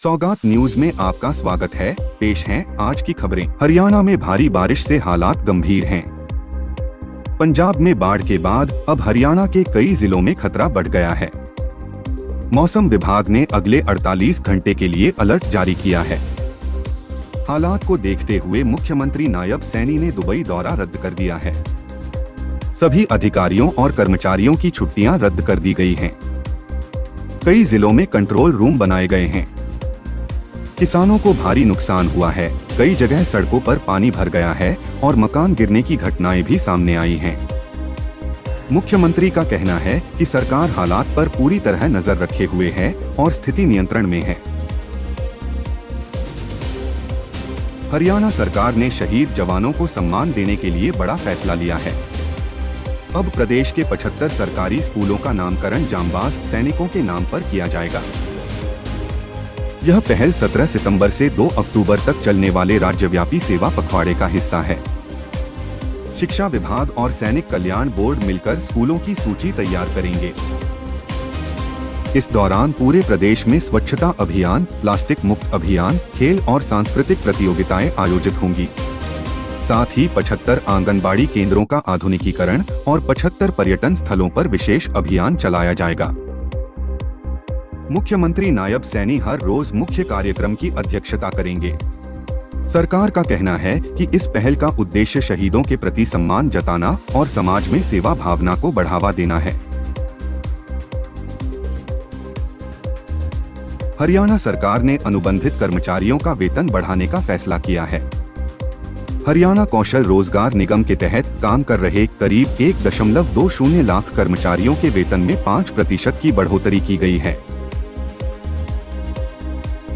सौगात न्यूज में आपका स्वागत है। पेश हैं आज की खबरें। हरियाणा में भारी बारिश से हालात गंभीर हैं। पंजाब में बाढ़ के बाद अब हरियाणा के कई जिलों में खतरा बढ़ गया है। मौसम विभाग ने अगले 48 घंटे के लिए अलर्ट जारी किया है। हालात को देखते हुए मुख्यमंत्री नायब सैनी ने दुबई दौरा रद्द कर दिया है। सभी अधिकारियों और कर्मचारियों की छुट्टियां रद्द कर दी गई हैं। कई जिलों में कंट्रोल रूम बनाए गए हैं। किसानों को भारी नुकसान हुआ है। कई जगह सड़कों पर पानी भर गया है और मकान गिरने की घटनाएं भी सामने आई हैं। मुख्यमंत्री का कहना है कि सरकार हालात पर पूरी तरह नजर रखे हुए है और स्थिति नियंत्रण में है। हरियाणा सरकार ने शहीद जवानों को सम्मान देने के लिए बड़ा फैसला लिया है। अब प्रदेश के 75 सरकारी स्कूलों का नामकरण जांबाज सैनिकों के नाम पर किया जाएगा। यह पहल 17 सितंबर से 2 अक्टूबर तक चलने वाले राज्यव्यापी सेवा पखवाड़े का हिस्सा है। शिक्षा विभाग और सैनिक कल्याण बोर्ड मिलकर स्कूलों की सूची तैयार करेंगे। इस दौरान पूरे प्रदेश में स्वच्छता अभियान, प्लास्टिक मुक्त अभियान, खेल और सांस्कृतिक प्रतियोगिताएं आयोजित होंगी। साथ ही 75 आंगनबाड़ी केंद्रों का आधुनिकीकरण और 75 पर्यटन स्थलों पर विशेष अभियान चलाया जाएगा। मुख्यमंत्री नायब सैनी हर रोज मुख्य कार्यक्रम की अध्यक्षता करेंगे। सरकार का कहना है कि इस पहल का उद्देश्य शहीदों के प्रति सम्मान जताना और समाज में सेवा भावना को बढ़ावा देना है। हरियाणा सरकार ने अनुबंधित कर्मचारियों का वेतन बढ़ाने का फैसला किया है। हरियाणा कौशल रोजगार निगम के तहत काम कर रहे करीब 1.20 लाख कर्मचारियों के वेतन में 5% की बढ़ोतरी की गई है।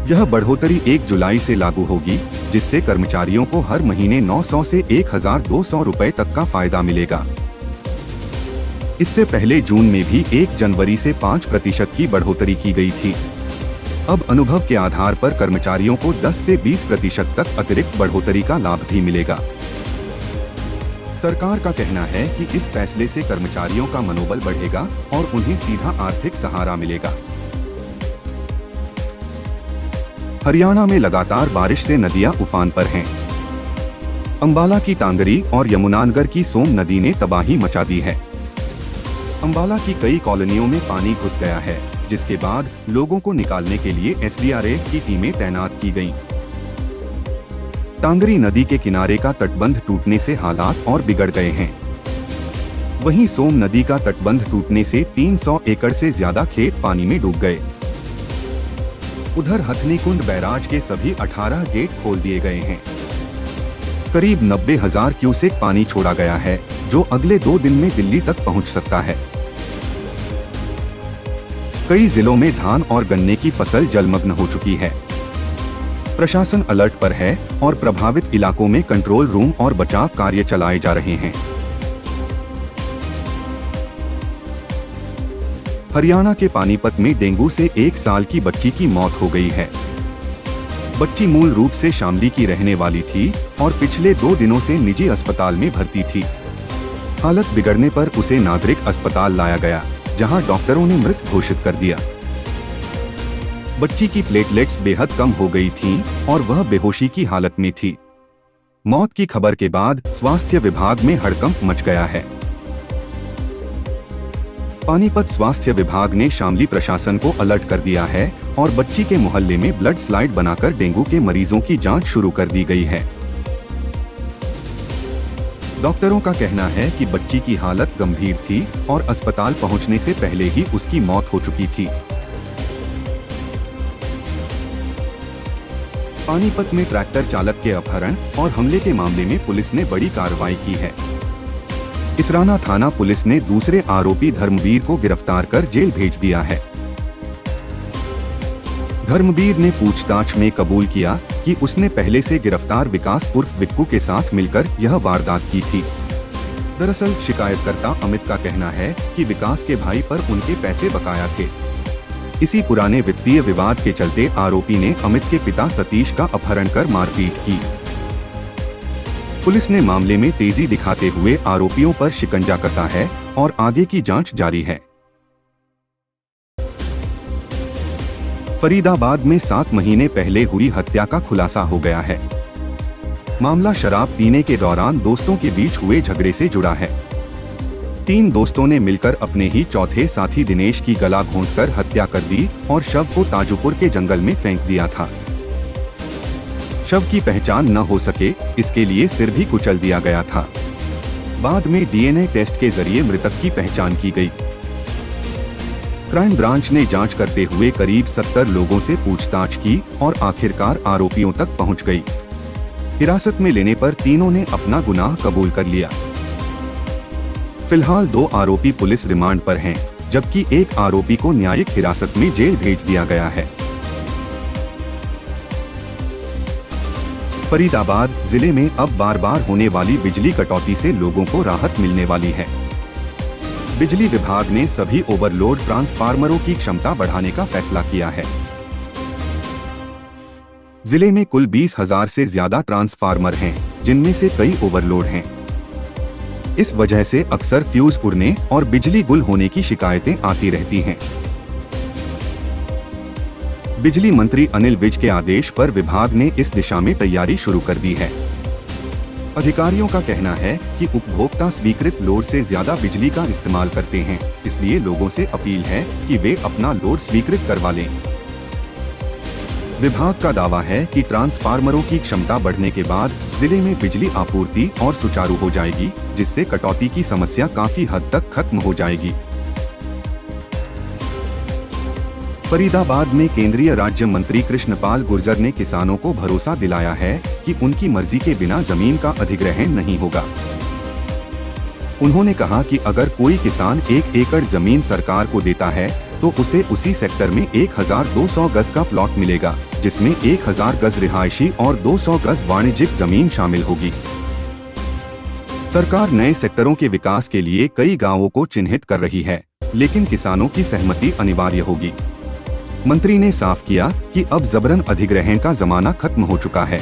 यह बढ़ोतरी 1 जुलाई से लागू होगी, जिससे कर्मचारियों को हर महीने 900 से 1200 रुपए तक का फायदा मिलेगा। इससे पहले जून में भी 1 जनवरी से 5% की बढ़ोतरी की गई थी। अब अनुभव के आधार पर कर्मचारियों को 10 से 20% तक अतिरिक्त बढ़ोतरी का लाभ भी मिलेगा। सरकार का कहना है कि इस फैसले से कर्मचारियों का मनोबल बढ़ेगा और उन्हें सीधा आर्थिक सहारा मिलेगा। हरियाणा में लगातार बारिश से नदियां उफान पर हैं। अंबाला की टांगरी और यमुनानगर की सोम नदी ने तबाही मचा दी है। अंबाला की कई कॉलोनियों में पानी घुस गया है, जिसके बाद लोगों को निकालने के लिए एसडीआरएफ की टीमें तैनात की गईं। टांगरी नदी के किनारे का तटबंध टूटने से हालात और बिगड़ गए हैं। वहीं सोम नदी का तटबंध टूटने से 300 एकड़ से ज्यादा खेत पानी में डूब गए। उधर हथनीकुंड बैराज के सभी 18 गेट खोल दिए गए हैं। करीब 90,000 क्यूसेक पानी छोड़ा गया है, जो अगले 2 दिन में दिल्ली तक पहुंच सकता है। कई जिलों में धान और गन्ने की फसल जलमग्न हो चुकी है। प्रशासन अलर्ट पर है और प्रभावित इलाकों में कंट्रोल रूम और बचाव कार्य चलाए जा रहे हैं। हरियाणा के पानीपत में डेंगू से 1 साल की बच्ची की मौत हो गई है। बच्ची मूल रूप से शामली की रहने वाली थी और पिछले 2 दिनों से निजी अस्पताल में भर्ती थी। हालत बिगड़ने पर उसे नागरिक अस्पताल लाया गया, जहां डॉक्टरों ने मृत घोषित कर दिया। बच्ची की प्लेटलेट्स बेहद कम हो गई थीं और वह बेहोशी की हालत में थी। मौत की खबर के बाद स्वास्थ्य विभाग में हड़कंप मच गया है। पानीपत स्वास्थ्य विभाग ने शामली प्रशासन को अलर्ट कर दिया है और बच्ची के मोहल्ले में ब्लड स्लाइड बनाकर डेंगू के मरीजों की जांच शुरू कर दी गई है। डॉक्टरों का कहना है कि बच्ची की हालत गंभीर थी और अस्पताल पहुंचने से पहले ही उसकी मौत हो चुकी थी। पानीपत में ट्रैक्टर चालक के अपहरण और हमले के मामले में पुलिस ने बड़ी कार्रवाई की है। इसराना थाना पुलिस ने दूसरे आरोपी धर्मवीर को गिरफ्तार कर जेल भेज दिया है। धर्मवीर ने पूछताछ में कबूल किया कि उसने पहले से गिरफ्तार विकास उर्फ बिक्कू के साथ मिलकर यह वारदात की थी। दरअसल शिकायतकर्ता अमित का कहना है कि विकास के भाई पर उनके पैसे बकाया थे। इसी पुराने वित्तीय विवाद के चलते आरोपी ने अमित के पिता सतीश का अपहरण कर मारपीट की। पुलिस ने मामले में तेजी दिखाते हुए आरोपियों पर शिकंजा कसा है और आगे की जांच जारी है। फरीदाबाद में 7 महीने पहले हुई हत्या का खुलासा हो गया है। मामला शराब पीने के दौरान दोस्तों के बीच हुए झगड़े से जुड़ा है। 3 दोस्तों ने मिलकर अपने ही चौथे साथी दिनेश की गला घोंटकर हत्या कर दी और शव को ताजूपुर के जंगल में फेंक दिया था। शव की पहचान न हो सके, इसके लिए सिर भी कुचल दिया गया था। बाद में डीएनए टेस्ट के जरिए मृतक की पहचान की गई। क्राइम ब्रांच ने जांच करते हुए करीब 70 लोगों से पूछताछ की और आखिरकार आरोपियों तक पहुंच गई। हिरासत में लेने पर तीनों ने अपना गुनाह कबूल कर लिया। फिलहाल 2 आरोपी पुलिस रिमांड पर हैं, जबकि 1 आरोपी को न्यायिक हिरासत में जेल भेज दिया गया है। फरीदाबाद जिले में अब बार बार होने वाली बिजली कटौती से लोगों को राहत मिलने वाली है। बिजली विभाग ने सभी ओवरलोड ट्रांसफार्मरों की क्षमता बढ़ाने का फैसला किया है। जिले में कुल 20,000 से ज्यादा ट्रांसफार्मर हैं, जिनमें से कई ओवरलोड हैं। इस वजह से अक्सर फ्यूज उड़ने और बिजली गुल होने की शिकायतें आती रहती हैं। बिजली मंत्री अनिल विज के आदेश पर विभाग ने इस दिशा में तैयारी शुरू कर दी है। अधिकारियों का कहना है कि उपभोक्ता स्वीकृत लोड से ज्यादा बिजली का इस्तेमाल करते हैं, इसलिए लोगों से अपील है कि वे अपना लोड स्वीकृत करवा लें। विभाग का दावा है कि ट्रांसफार्मरों की क्षमता बढ़ने के बाद जिले में बिजली आपूर्ति और सुचारू हो जाएगी, जिससे कटौती की समस्या काफी हद तक खत्म हो जाएगी। फरीदाबाद में केंद्रीय राज्य मंत्री कृष्णपाल गुर्जर ने किसानों को भरोसा दिलाया है कि उनकी मर्जी के बिना जमीन का अधिग्रहण नहीं होगा। उन्होंने कहा कि अगर कोई किसान 1 एकड़ जमीन सरकार को देता है तो उसे उसी सेक्टर में 1200 गज का प्लॉट मिलेगा, जिसमें 1000 गज रिहायशी और 200 गज वाणिज्यिक जमीन शामिल होगी। सरकार नए सेक्टरों के विकास के लिए कई गांवों को चिन्हित कर रही है, लेकिन किसानों की सहमति अनिवार्य होगी। मंत्री ने साफ किया कि अब जबरन अधिग्रहण का जमाना खत्म हो चुका है।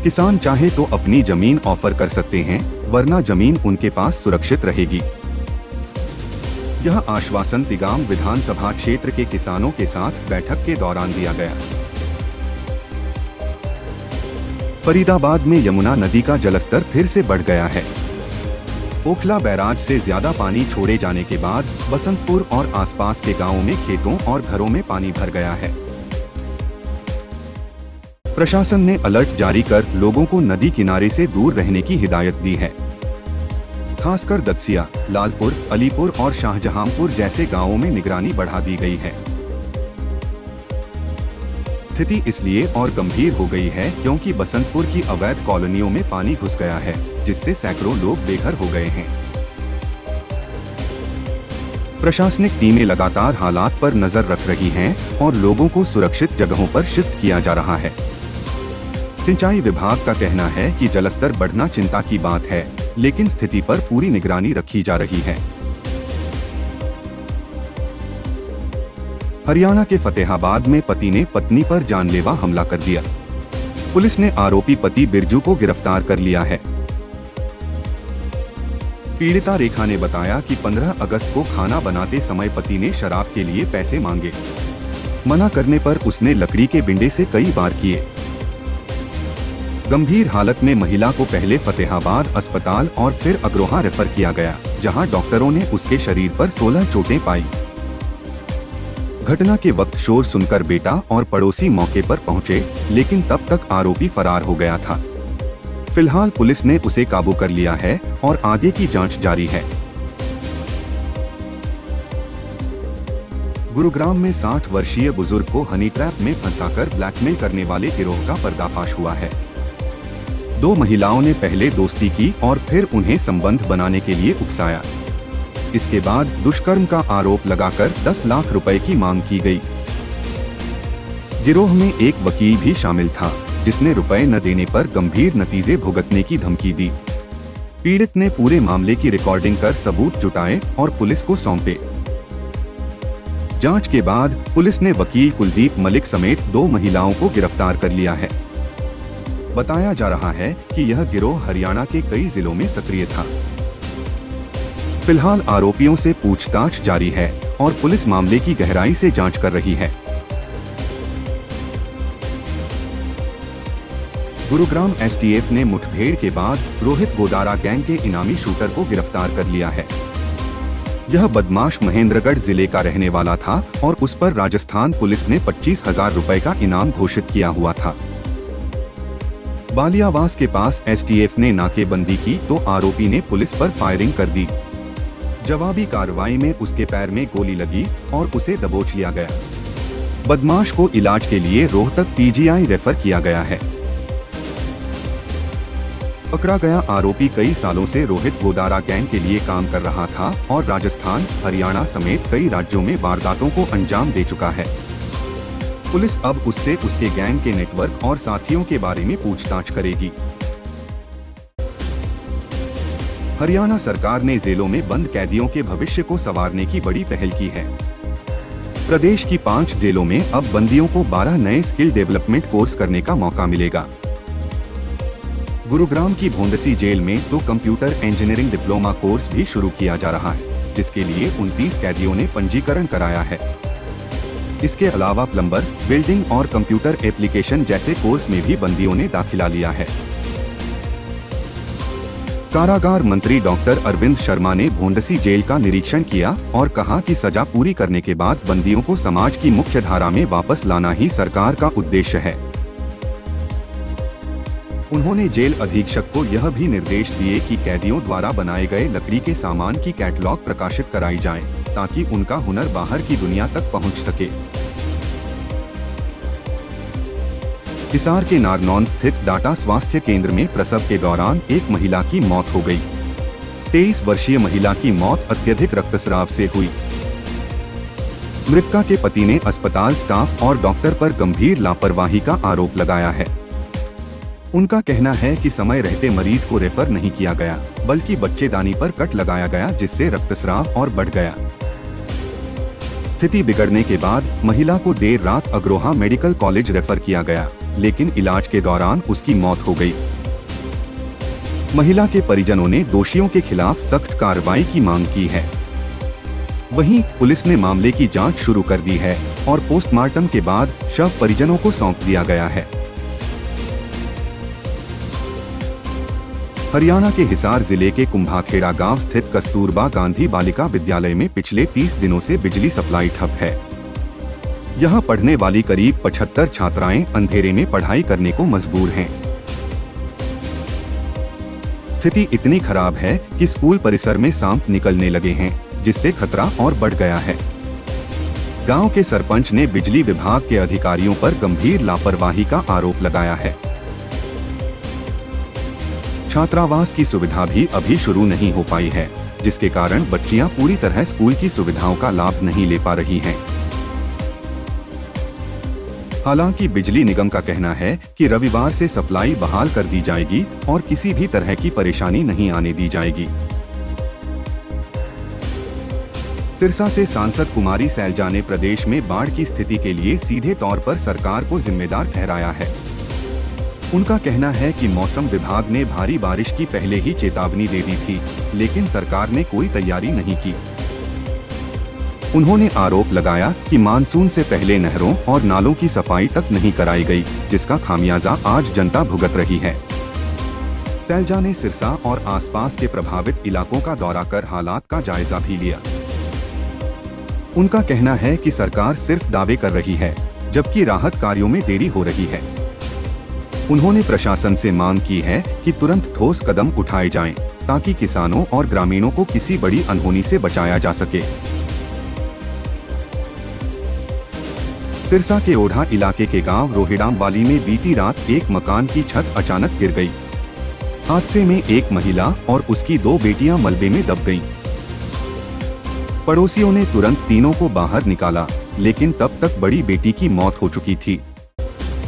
किसान चाहे तो अपनी जमीन ऑफर कर सकते हैं, वरना जमीन उनके पास सुरक्षित रहेगी। यह आश्वासन तिगाम विधानसभा क्षेत्र के किसानों के साथ बैठक के दौरान दिया गया। फरीदाबाद में यमुना नदी का जलस्तर फिर से बढ़ गया है। ओखला बैराज से ज्यादा पानी छोड़े जाने के बाद बसंतपुर और आसपास के गांवों में खेतों और घरों में पानी भर गया है। प्रशासन ने अलर्ट जारी कर लोगों को नदी किनारे से दूर रहने की हिदायत दी है। खासकर दत्सिया, लालपुर, अलीपुर और शाहजहांपुर जैसे गांवों में निगरानी बढ़ा दी गई है। स्थिति इसलिए और गंभीर हो गई है क्योंकि बसंतपुर की अवैध कॉलोनियों में पानी घुस गया है, जिससे सैकड़ों लोग बेघर हो गए हैं। प्रशासनिक टीमें लगातार हालात पर नजर रख रही हैं और लोगों को सुरक्षित जगहों पर शिफ्ट किया जा रहा है। सिंचाई विभाग का कहना है कि जलस्तर बढ़ना चिंता की बात है, लेकिन स्थिति पर पूरी निगरानी रखी जा रही है। हरियाणा के फतेहाबाद में पति ने पत्नी पर जानलेवा हमला कर दिया। पुलिस ने आरोपी पति बिरजू को गिरफ्तार कर लिया है। पीड़िता रेखा ने बताया कि 15 अगस्त को खाना बनाते समय पति ने शराब के लिए पैसे मांगे। मना करने पर उसने लकड़ी के बिंडे से कई बार किए। गंभीर हालत में महिला को पहले फतेहाबाद अस्पताल और फिर अग्रोहा रेफर किया गया, जहां डॉक्टरों ने उसके शरीर पर 16 चोटें पाई। घटना के वक्त शोर सुनकर बेटा और पड़ोसी मौके पर पहुंचे, लेकिन तब तक आरोपी फरार हो गया था। फिलहाल पुलिस ने उसे काबू कर लिया है और आगे की जांच जारी है। गुरुग्राम में 60 वर्षीय बुजुर्ग को हनी ट्रैप में फंसाकर ब्लैकमेल करने वाले गिरोह का पर्दाफाश हुआ है। 2 महिलाओं ने पहले दोस्ती की और फिर उन्हें संबंध बनाने के लिए उकसाया। इसके बाद दुष्कर्म का आरोप लगाकर 10 लाख रुपए की मांग की गई। गिरोह में एक वकील भी शामिल था, जिसने रुपए न देने पर गंभीर नतीजे भुगतने की धमकी दी। पीड़ित ने पूरे मामले की रिकॉर्डिंग कर सबूत जुटाए और पुलिस को सौंपे। जांच के बाद पुलिस ने वकील कुलदीप मलिक समेत 2 महिलाओं को गिरफ्तार कर लिया है। बताया जा रहा है कि यह गिरोह हरियाणा के कई जिलों में सक्रिय था। फिलहाल आरोपियों से पूछताछ जारी है और पुलिस मामले की गहराई से जांच कर रही है। गुरुग्राम एसटीएफ ने मुठभेड़ के बाद रोहित गोदारा गैंग के इनामी शूटर को गिरफ्तार कर लिया है। यह बदमाश महेंद्रगढ़ जिले का रहने वाला था और उस पर राजस्थान पुलिस ने 25,000 रुपए का इनाम घोषित किया हुआ था। बालियावास के पास एसटीएफ ने नाकेबंदी की तो आरोपी ने पुलिस पर फायरिंग कर दी। जवाबी कार्रवाई में उसके पैर में गोली लगी और उसे दबोच लिया गया। बदमाश को इलाज के लिए रोहतक पीजीआई रेफर किया गया है। पकड़ा गया आरोपी कई सालों से रोहित गोदारा गैंग के लिए काम कर रहा था और राजस्थान, हरियाणा समेत कई राज्यों में वारदातों को अंजाम दे चुका है। पुलिस अब उससे उसके गैंग के नेटवर्क और साथियों के बारे में पूछताछ करेगी। हरियाणा सरकार ने जेलों में बंद कैदियों के भविष्य को संवारने की बड़ी पहल की है। प्रदेश की 5 जेलों में अब बंदियों को 12 नए स्किल डेवलपमेंट कोर्स करने का मौका मिलेगा। गुरुग्राम की भोंडसी जेल में तो कंप्यूटर इंजीनियरिंग डिप्लोमा कोर्स भी शुरू किया जा रहा है, जिसके लिए 29 कैदियों ने पंजीकरण कराया है। इसके अलावा प्लम्बर, बिल्डिंग और कंप्यूटर एप्लीकेशन जैसे कोर्स में भी बंदियों ने दाखिला लिया है। कारागार मंत्री डॉक्टर अरविंद शर्मा ने भोंडसी जेल का निरीक्षण किया और कहा कि सजा पूरी करने के बाद बंदियों को समाज की मुख्य धारा में वापस लाना ही सरकार का उद्देश्य है। उन्होंने जेल अधीक्षक को यह भी निर्देश दिए कि कैदियों द्वारा बनाए गए लकड़ी के सामान की कैटलॉग प्रकाशित कराई जाए, ताकि उनका हुनर बाहर की दुनिया तक पहुंच सके। हिसार के नारनौल स्थित डाटा स्वास्थ्य केंद्र में प्रसव के दौरान एक महिला की मौत हो गई। 23 वर्षीय महिला की मौत अत्यधिक रक्तस्राव से हुई। मृतका के पति ने अस्पताल स्टाफ और डॉक्टर पर गंभीर लापरवाही का आरोप लगाया है। उनका कहना है कि समय रहते मरीज को रेफर नहीं किया गया, बल्कि बच्चेदानी पर कट लगाया गया, जिससे रक्तस्राव और बढ़ गया। स्थिति बिगड़ने के बाद महिला को देर रात अग्रोहा मेडिकल कॉलेज रेफर किया गया, लेकिन इलाज के दौरान उसकी मौत हो गई। महिला के परिजनों ने दोषियों के खिलाफ सख्त कार्रवाई की मांग की है। वहीं पुलिस ने मामले की जांच शुरू कर दी है और पोस्टमार्टम के बाद शव परिजनों को सौंप दिया गया है। हरियाणा के हिसार जिले के कुंभाखेड़ा गांव स्थित कस्तूरबा गांधी बालिका विद्यालय में पिछले 30 दिनों से बिजली सप्लाई ठप है। यहां पढ़ने वाली करीब 75 छात्राएं अंधेरे में पढ़ाई करने को मजबूर हैं। स्थिति इतनी खराब है कि स्कूल परिसर में सांप निकलने लगे हैं, जिससे खतरा और बढ़ गया है। गांव के सरपंच ने बिजली विभाग के अधिकारियों पर गंभीर लापरवाही का आरोप लगाया है। छात्रावास की सुविधा भी अभी शुरू नहीं हो पाई है, जिसके कारण बच्चियां पूरी तरह स्कूल की सुविधाओं का लाभ नहीं ले पा रही हैं। हालांकि बिजली निगम का कहना है कि रविवार से सप्लाई बहाल कर दी जाएगी और किसी भी तरह की परेशानी नहीं आने दी जाएगी। सिरसा से सांसद कुमारी सैलजा ने प्रदेश में बाढ़ की स्थिति के लिए सीधे तौर पर सरकार को जिम्मेदार ठहराया है। उनका कहना है कि मौसम विभाग ने भारी बारिश की पहले ही चेतावनी दे दी थी, लेकिन सरकार ने कोई तैयारी नहीं की। उन्होंने आरोप लगाया कि मानसून से पहले नहरों और नालों की सफाई तक नहीं कराई गई, जिसका खामियाजा आज जनता भुगत रही है। सैलजा ने सिरसा और आसपास के प्रभावित इलाकों का दौरा कर हालात का जायजा भी लिया। उनका कहना है कि सरकार सिर्फ दावे कर रही है, जबकि राहत कार्यों में देरी हो रही है। उन्होंने प्रशासन से मांग की है कि तुरंत ठोस कदम उठाए जाएं, ताकि किसानों और ग्रामीणों को किसी बड़ी अनहोनी से बचाया जा सके। सिरसा के ओढ़ा इलाके के गांव रोहिडाम वाली में बीती रात एक मकान की छत अचानक गिर गई। हादसे में एक महिला और उसकी 2 बेटियां मलबे में दब गईं। पड़ोसियों ने तुरंत तीनों को बाहर निकाला, लेकिन तब तक बड़ी बेटी की मौत हो चुकी थी।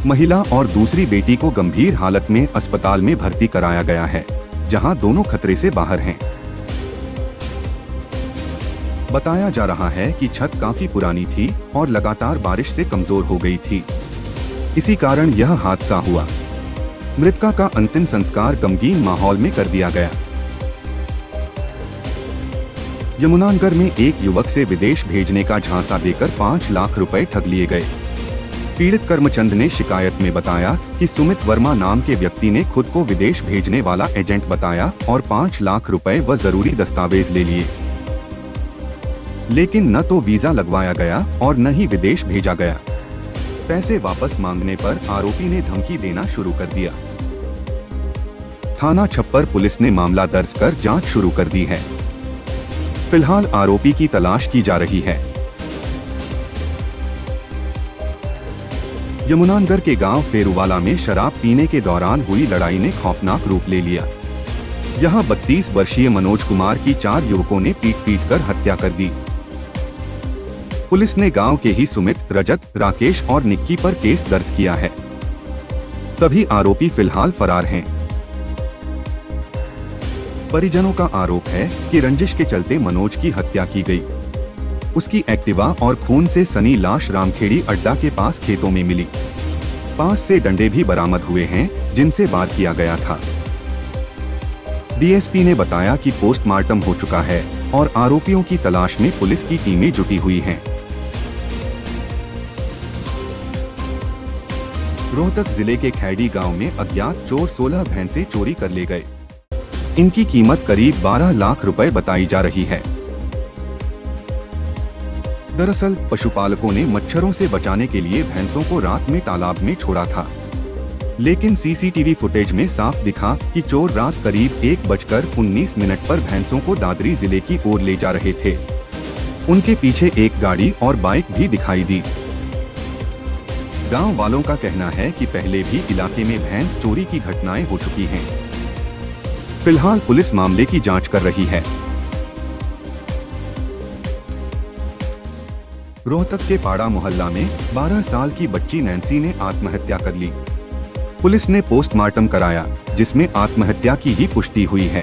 महिला और दूसरी बेटी को गंभीर हालत में अस्पताल में भर्ती कराया गया है, जहां दोनों खतरे से बाहर हैं। बताया जा रहा है कि छत काफी पुरानी थी और लगातार बारिश से कमजोर हो गई थी। इसी कारण यह हादसा हुआ। मृतका का अंतिम संस्कार गमगीन माहौल में कर दिया गया। यमुनानगर में एक युवक से विदेश भेजने का झांसा देकर 5 लाख रुपए ठग लिए गए। पीड़ित करमचंद ने शिकायत में बताया कि सुमित वर्मा नाम के व्यक्ति ने खुद को विदेश भेजने वाला एजेंट बताया और 5 लाख रुपए व जरूरी दस्तावेज ले लिए, लेकिन न तो वीजा लगवाया गया और न ही विदेश भेजा गया। पैसे वापस मांगने पर आरोपी ने धमकी देना शुरू कर दिया। थाना छप्पर पुलिस ने मामला दर्ज कर जांच शुरू कर दी है। फिलहाल आरोपी की तलाश की जा रही है। यमुनानगर के गांव फेरुवाला में शराब पीने के दौरान हुई लड़ाई ने खौफनाक रूप ले लिया। यहां 32 वर्षीय मनोज कुमार की 4 युवकों ने पीट कर हत्या कर दी। पुलिस ने गांव के ही सुमित, रजत, राकेश और निक्की पर केस दर्ज किया है। सभी आरोपी फिलहाल फरार हैं। परिजनों का आरोप है कि रंजिश के चलते मनोज की हत्या की गई। उसकी एक्टिवा और खून से सनी लाश रामखेड़ी अड्डा के पास खेतों में मिली। 5 से डंडे भी बरामद हुए हैं जिनसे वार किया गया था। डीएसपी ने बताया कि पोस्टमार्टम हो चुका है और आरोपियों की तलाश में पुलिस की टीमें जुटी हुई हैं। रोहतक जिले के खैडी गांव में अज्ञात चोर 16 भैंसें चोरी कर ले गए। इनकी कीमत करीब 12 लाख रुपए बताई जा रही है। दरअसल पशुपालकों ने मच्छरों से बचाने के लिए भैंसों को रात में तालाब में छोड़ा था, लेकिन सीसीटीवी फुटेज में साफ दिखा कि चोर रात करीब 1:19 पर भैंसों को दादरी जिले की ओर ले जा रहे थे। उनके पीछे एक गाड़ी और बाइक भी दिखाई दी। गांव वालों का कहना है कि पहले भी इलाके में भैंस चोरी की घटनाएं हो चुकी हैं। फिलहाल पुलिस मामले की जांच कर रही है। रोहतक के पाड़ा मोहल्ला में 12 साल की बच्ची नैन्सी ने आत्महत्या कर ली। पुलिस ने पोस्टमार्टम कराया जिसमें आत्महत्या की ही पुष्टि हुई है।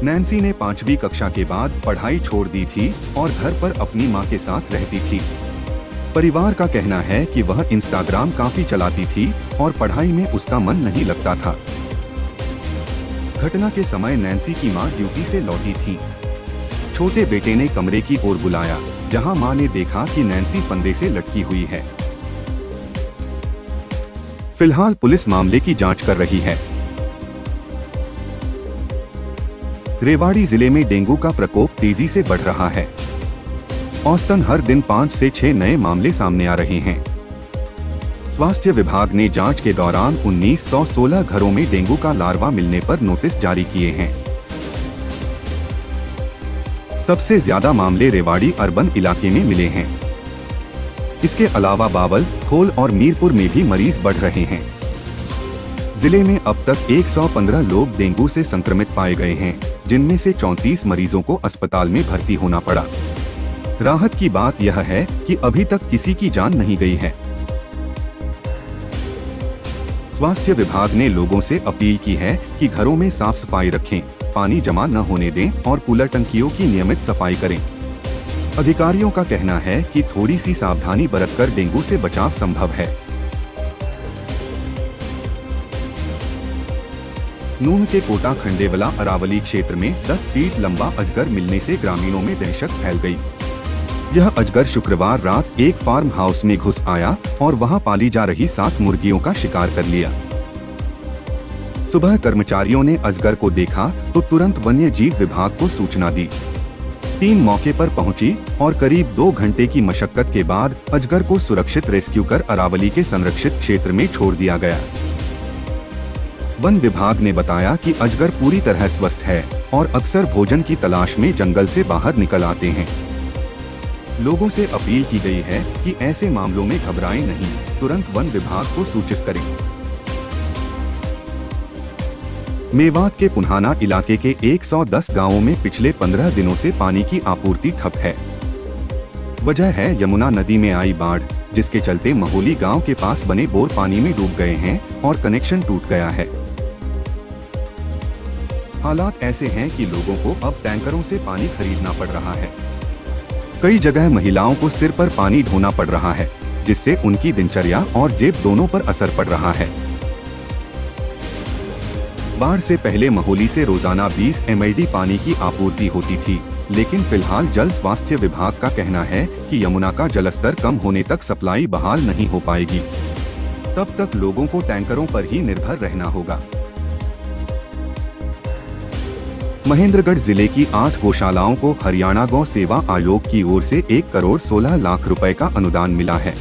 नैन्सी ने 5वीं कक्षा के बाद पढ़ाई छोड़ दी थी और घर पर अपनी मां के साथ रहती थी। परिवार का कहना है कि वह इंस्टाग्राम काफी चलाती थी और पढ़ाई में उसका मन नहीं लगता था। घटना के समय नैन्सी की मां ड्यूटी से लौटी थी। छोटे बेटे ने कमरे की ओर बुलाया, जहां मां ने देखा कि नैन्सी फंदे से लटकी हुई है। फिलहाल पुलिस मामले की जांच कर रही है। रेवाड़ी जिले में डेंगू का प्रकोप तेजी से बढ़ रहा है। औसतन हर दिन 5 से 6 नए मामले सामने आ रहे हैं। स्वास्थ्य विभाग ने जांच के दौरान 1916 घरों में डेंगू का लार्वा मिलने पर नोटिस जारी किए हैं। सबसे ज्यादा मामले रेवाड़ी अर्बन इलाके में मिले हैं। इसके अलावा बावल, खोल और मीरपुर में भी मरीज बढ़ रहे हैं। जिले में अब तक 115 लोग डेंगू से संक्रमित पाए गए हैं, जिनमें से 34 मरीजों को अस्पताल में भर्ती होना पड़ा। राहत की बात यह है कि अभी तक किसी की जान नहीं गई है। स्वास्थ्य विभाग ने लोगों से अपील की है कि घरों में साफ सफाई रखें, पानी जमा न होने दें और कूलर टंकियों की नियमित सफाई करें। अधिकारियों का कहना है कि थोड़ी सी सावधानी बरतकर डेंगू से बचाव संभव है। नून के कोटा खंडेवला अरावली क्षेत्र में 10 फीट लंबा अजगर मिलने से ग्रामीणों में दहशत फैल गई। यह अजगर शुक्रवार रात एक फार्म हाउस में घुस आया और वहां पाली जा रही 7 मुर्गियों का शिकार कर लिया। सुबह कर्मचारियों ने अजगर को देखा तो तुरंत वन्य जीव विभाग को सूचना दी। टीम मौके पर पहुंची और करीब 2 घंटे की मशक्कत के बाद अजगर को सुरक्षित रेस्क्यू कर अरावली के संरक्षित क्षेत्र में छोड़ दिया गया। वन विभाग ने बताया कि अजगर पूरी तरह स्वस्थ है और अक्सर भोजन की तलाश में जंगल से बाहर निकल आते हैं। लोगों से अपील की गई है कि ऐसे मामलों में घबराएं नहीं, तुरंत वन विभाग को सूचित करें। मेवात के पुन्हाना इलाके के 110 गांवों में पिछले 15 दिनों से पानी की आपूर्ति ठप है। वजह है यमुना नदी में आई बाढ़, जिसके चलते महोली गांव के पास बने बोर पानी में डूब गए हैं और कनेक्शन टूट गया है। हालात ऐसे हैं कि लोगों को अब टैंकरों से पानी खरीदना पड़ रहा है। कई जगह महिलाओं को सिर पर पानी ढोना पड़ रहा है, जिससे उनकी दिनचर्या और जेब दोनों पर असर पड़ रहा है। बाढ़ से पहले महोली से रोजाना 20 MLD पानी की आपूर्ति होती थी, लेकिन फिलहाल जल स्वास्थ्य विभाग का कहना है कि यमुना का जलस्तर कम होने तक सप्लाई बहाल नहीं हो पाएगी। तब तक लोगों को टैंकरों पर ही निर्भर रहना होगा। महेंद्रगढ़ जिले की 8 गौशालाओं को हरियाणा गौ सेवा आयोग की ओर से 1 करोड़ 16 लाख रुपए का अनुदान मिला है।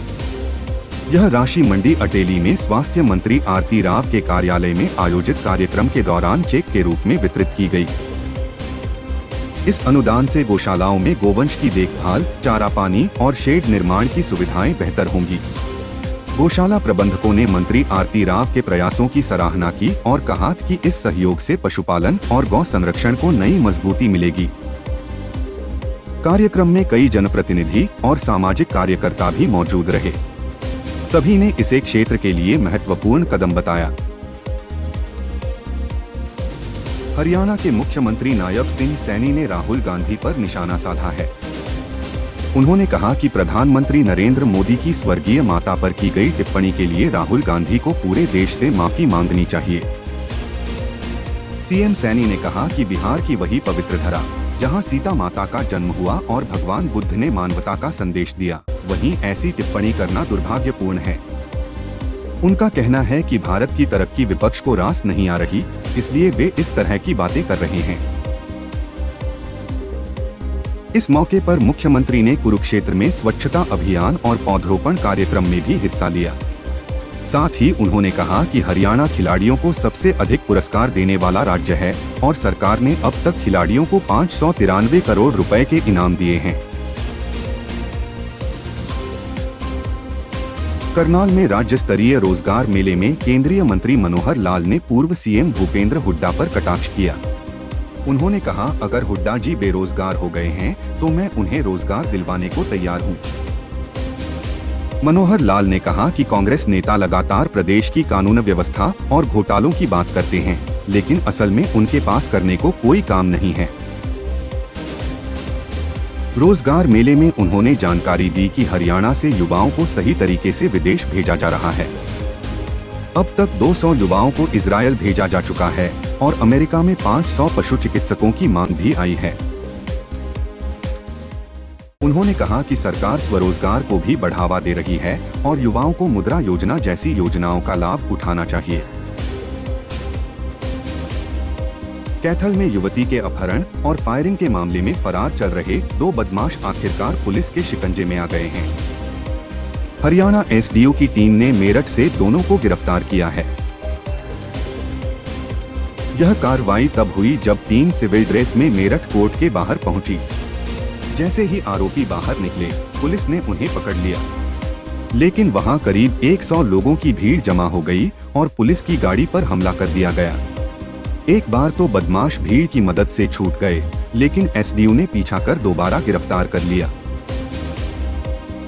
यह राशि मंडी अटेली में स्वास्थ्य मंत्री आरती राव के कार्यालय में आयोजित कार्यक्रम के दौरान चेक के रूप में वितरित की गई। इस अनुदान से गौशालाओं में गोवंश की देखभाल, चारा पानी और शेड निर्माण की सुविधाएं बेहतर होंगी। गौशाला प्रबंधकों ने मंत्री आरती राव के प्रयासों की सराहना की और कहा कि इस सहयोग से पशुपालन और गौ संरक्षण को नई मजबूती मिलेगी। कार्यक्रम में कई जनप्रतिनिधि और सामाजिक कार्यकर्ता भी मौजूद रहे। सभी ने इसे क्षेत्र के लिए महत्वपूर्ण कदम बताया। हरियाणा के मुख्यमंत्री नायब सिंह सैनी ने राहुल गांधी पर निशाना साधा है। उन्होंने कहा कि प्रधानमंत्री नरेंद्र मोदी की स्वर्गीय माता पर की गई टिप्पणी के लिए राहुल गांधी को पूरे देश से माफी मांगनी चाहिए। सीएम सैनी ने कहा कि बिहार की वही पवित्र धरा, जहां सीता माता का जन्म हुआ और भगवान बुद्ध ने मानवता का संदेश दिया, वहीं ऐसी टिप्पणी करना दुर्भाग्यपूर्ण है। उनका कहना है कि भारत की तरक्की विपक्ष को रास नहीं आ रही, इसलिए वे इस तरह की बातें कर रहे हैं। इस मौके पर मुख्यमंत्री ने कुरुक्षेत्र में स्वच्छता अभियान और पौधरोपण कार्यक्रम में भी हिस्सा लिया। साथ ही उन्होंने कहा कि हरियाणा खिलाड़ियों को सबसे अधिक पुरस्कार देने वाला राज्य है और सरकार ने अब तक खिलाड़ियों को 593 करोड़ रुपए के इनाम दिए हैं। करनाल में राज्य स्तरीय रोजगार मेले में केंद्रीय मंत्री मनोहर लाल ने पूर्व सीएम भूपेंद्र हुड्डा पर कटाक्ष किया। उन्होंने कहा, अगर हुड्डा जी बेरोजगार हो गए हैं तो मैं उन्हें रोजगार दिलवाने को तैयार हूं। मनोहर लाल ने कहा कि कांग्रेस नेता लगातार प्रदेश की कानून व्यवस्था और घोटालों की बात करते हैं, लेकिन असल में उनके पास करने को कोई काम नहीं है। रोजगार मेले में उन्होंने जानकारी दी कि हरियाणा से युवाओं को सही तरीके से विदेश भेजा जा रहा है। अब तक 200 युवाओं को इजरायल भेजा जा चुका है और अमेरिका में 500 पशु चिकित्सकों की मांग भी आई है। उन्होंने कहा कि सरकार स्वरोजगार को भी बढ़ावा दे रही है और युवाओं को मुद्रा योजना जैसी योजनाओं का लाभ उठाना चाहिए। कैथल में युवती के अपहरण और फायरिंग के मामले में फरार चल रहे 2 बदमाश आखिरकार पुलिस के शिकंजे में आ गए हैं। हरियाणा एसडीओ की टीम ने मेरठ से दोनों को गिरफ्तार किया है। यह कार्रवाई तब हुई जब टीम सिविल ड्रेस में मेरठ कोर्ट के बाहर पहुंची। जैसे ही आरोपी बाहर निकले, पुलिस ने उन्हें पकड़ लिया, लेकिन वहां करीब 100 लोगों की भीड़ जमा हो गई और पुलिस की गाड़ी पर हमला कर दिया गया। एक बार तो बदमाश भीड़ की मदद से छूट गए, लेकिन एसडीओ ने पीछा कर दोबारा गिरफ्तार कर लिया।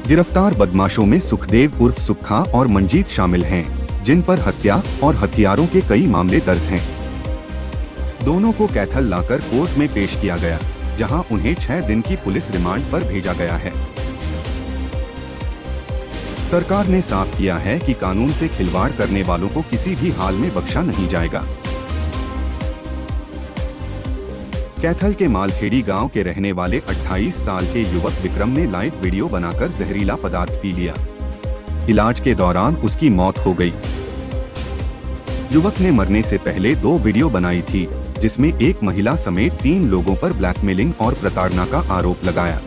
गिरफ्तार बदमाशों में सुखदेव उर्फ सुक्खा और मंजीत शामिल हैं, जिन पर हत्या और हथियारों के कई मामले दर्ज हैं। दोनों को कैथल लाकर कोर्ट में पेश किया गया, जहां उन्हें 6 दिन की पुलिस रिमांड पर भेजा गया है। सरकार ने साफ किया है कि कानून से खिलवाड़ करने वालों को किसी भी हाल में बख्शा नहीं जाएगा। कैथल के मालखेड़ी गांव के रहने वाले 28 साल के युवक विक्रम ने लाइव वीडियो बनाकर जहरीला पदार्थ पी लिया। इलाज के दौरान उसकी मौत हो गई। युवक ने मरने से पहले 2 वीडियो बनाई थी, जिसमें एक महिला समेत 3 लोगों पर ब्लैकमेलिंग और प्रताड़ना का आरोप लगाया।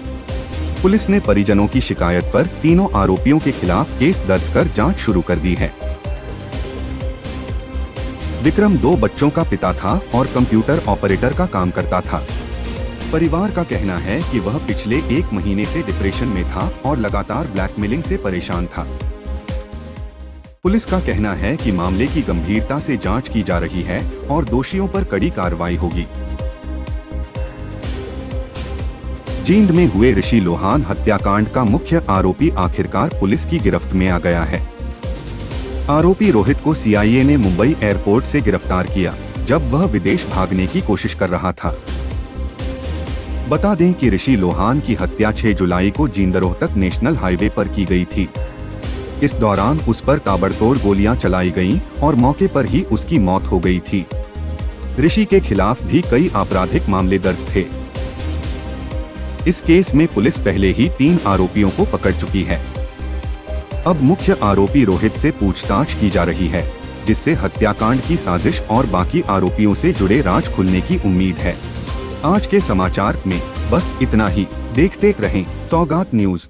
पुलिस ने परिजनों की शिकायत पर तीनों आरोपियों के खिलाफ केस दर्ज कर जांच शुरू कर दी है। विक्रम 2 बच्चों का पिता था और कंप्यूटर ऑपरेटर का काम करता था। परिवार का कहना है कि वह पिछले 1 महीने से डिप्रेशन में था और लगातार ब्लैकमेलिंग से परेशान था। पुलिस का कहना है कि मामले की गंभीरता से जांच की जा रही है और दोषियों पर कड़ी कार्रवाई होगी। जींद में हुए ऋषि लोहान हत्याकांड का मुख्य आरोपी आखिरकार पुलिस की गिरफ्त में आ गया है। आरोपी रोहित को सीआईए ने मुंबई एयरपोर्ट से गिरफ्तार किया, जब वह विदेश भागने की कोशिश कर रहा था। बता दें कि ऋषि लोहान की हत्या 6 जुलाई को जींद रोहतक नेशनल हाईवे पर की गई थी। इस दौरान उस पर ताबड़तोड़ गोलियां चलाई गईं और मौके पर ही उसकी मौत हो गई थी। ऋषि के खिलाफ भी कई आपराधिक मामले दर्ज थे। इस केस में पुलिस पहले ही 3 आरोपियों को पकड़ चुकी है। अब मुख्य आरोपी रोहित से पूछताछ की जा रही है, जिससे हत्याकांड की साजिश और बाकी आरोपियों से जुड़े राज खुलने की उम्मीद है। आज के समाचार में बस इतना ही। देखते रहें सौगात न्यूज।